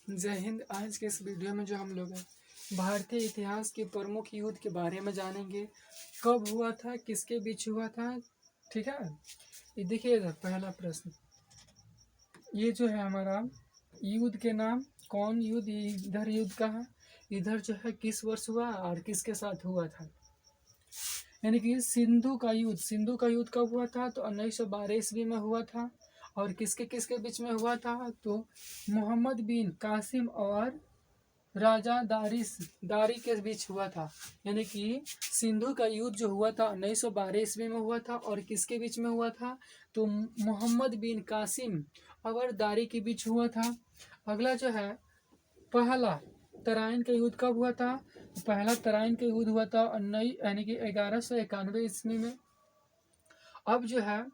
जय हिंद। आज के इस वीडियो में जो हम लोग हैं भारतीय इतिहास के प्रमुख युद्ध के बारे में जानेंगे। कब हुआ था, किसके बीच हुआ था। ठीक है, ये देखिए इधर पहला प्रश्न। ये जो है हमारा युद्ध के नाम, कौन युद्ध, इधर युद्ध का है, इधर जो है किस वर्ष हुआ और किसके साथ हुआ था। यानी कि सिंधु का युद्ध, सिंधु का युद्ध कब हुआ था, तो 1912 ईस्वी में हुआ था। और किसके किसके बीच में हुआ था, तो मोहम्मद बिन कासिम और राजा दारी के बीच हुआ था। यानी कि सिंधु का युद्ध जो हुआ था 1912 ईस्वी में हुआ था। और किसके बीच में हुआ था, तो मोहम्मद बिन कासिम और दारी के बीच हुआ था। अगला जो है पहला तराइन का युद्ध कब हुआ था, तो पहला तराइन का युद्ध हुआ था यानी कि 1191 ईस्वी में। अब जो है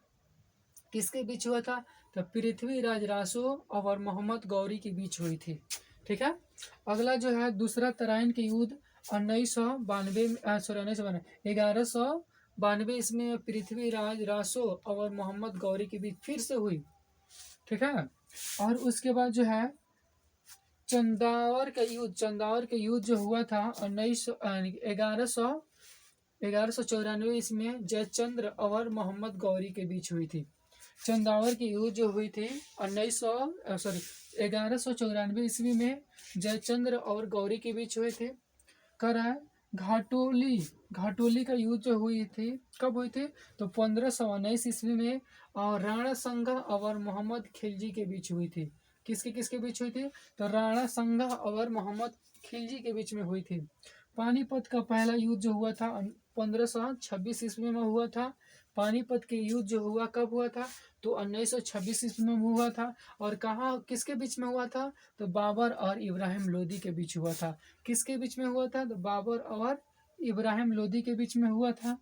किसके बीच हुआ था, तो पृथ्वीराज रासो और मोहम्मद गौरी के बीच हुई थी। ठीक है, अगला जो है दूसरा तराइन के युद्ध 1192 ईस्वी में पृथ्वीराज रासो और मोहम्मद गौरी के बीच फिर से हुई। ठीक है, और उसके बाद जो है चंदावर का युद्ध जो हुआ था 1194 ईस्वी में जयचंद्र और मोहम्मद गौरी के बीच हुई थी। चंदावर की युद्ध जो हुई थी 1194 ईस्वी में जयचंद्र और गौरी के बीच हुए थे। कर घाटोली का युद्ध जो हुई थी, कब हुई थी, तो 1519 ईस्वी में। और राणा संघा और मोहम्मद खिलजी के बीच हुई थी। किसके किसके बीच हुई थी, तो राणा संघा और मोहम्मद खिलजी के बीच में हुई थी। पानीपत का पहला युद्ध जो हुआ था 1526 ईस्वी में हुआ था। पानीपत के युद्ध जो हुआ कब हुआ था, तो 1926 ईस्वी में हुआ था। और कहाँ किसके बीच में हुआ था, तो बाबर और इब्राहिम लोदी के बीच हुआ था। किसके बीच में हुआ था, तो बाबर और इब्राहिम लोदी के बीच में हुआ था।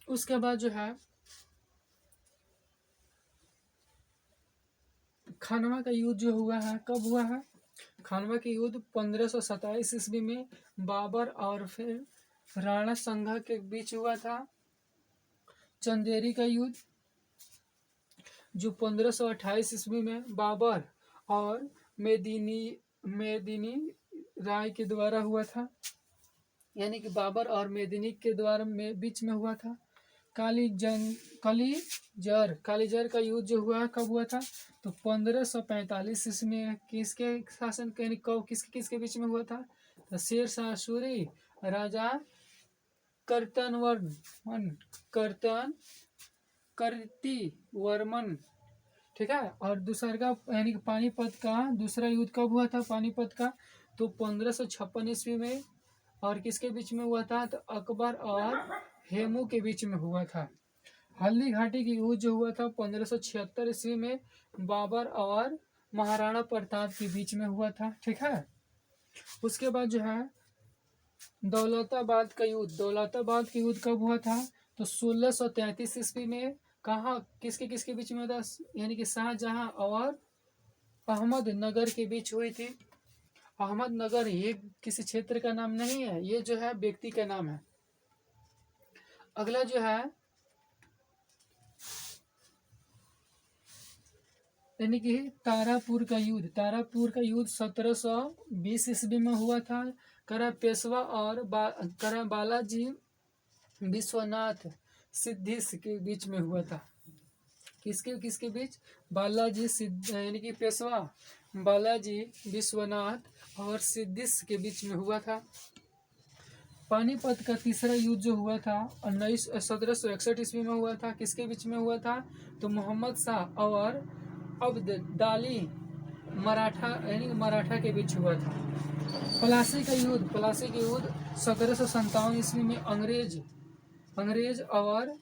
उसके बाद जो है खानवा का युद्ध जो हुआ है, कब हुआ है, खानवा के युद्ध 1527 ईस्वी में बाबर और फिर राणा संघा के बीच हुआ था। चंदेरी का युद्ध जो 1528 ईस्वी में बाबर और मेदिनी राय के द्वारा हुआ था। यानी कि बाबर और मेदिनी के द्वारा में बीच में हुआ था। कालीजर का युद्ध जो हुआ कब हुआ था, तो 1545 ईस्वी में। किसके शासन के कब किसके किसके बीच में हुआ था, तो शेर शाह सूरी राजा कर्तिवर्मन। ठीक है, और दूसरा का यानी कि पानीपत का दूसरा युद्ध कब हुआ था, पानीपत का, तो 1556 ईस्वी में। और किसके बीच में हुआ था, तो अकबर और हेमू के बीच में हुआ था। हल्दी घाटी की युद्ध जो हुआ था 1576 ईस्वी में बाबर और महाराणा प्रताप के बीच में हुआ था। ठीक है, उसके बाद जो है दौलताबाद का युद्ध कब हुआ था, तो 1633 ईस्वी में। कहाँ किसके किसके बीच में था, यानी कि शाहजहां और अहमदनगर के बीच हुई थी। अहमदनगर ये किसी क्षेत्र का नाम नहीं है, ये जो है व्यक्ति का नाम है। अगला जो है यानी कि तारापुर का युद्ध 1720 ईस्वी में हुआ था। करा पेशवा और करा बालाजी विश्वनाथ सिद्धिस के बीच में हुआ था। किसके किसके बीच, बालाजी सिद्ध यानी कि पेशवा बालाजी विश्वनाथ और सिद्धिस के बीच में हुआ था। पानीपत का तीसरा युद्ध जो हुआ था 1761 ईस्वी में हुआ था। किसके बीच में हुआ था, तो मोहम्मद शाह और अब्दाली मराठा यानी मराठा के बीच हुआ था। प्लासी का युद्ध 1757 ईस्वी में अंग्रेज और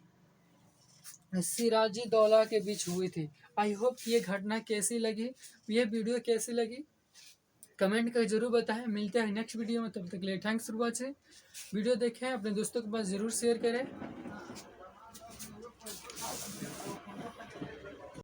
सिराजी दौला के बीच हुई थी। आई होप ये घटना कैसी लगी, ये वीडियो कैसी लगी कमेंट कर जरूर बताएं। मिलते हैं नेक्स्ट वीडियो में, तब तक के लिए थैंक्स फॉर वॉचिंग। वीडियो देखें, अपने दोस्तों के पास जरूर शेयर करें।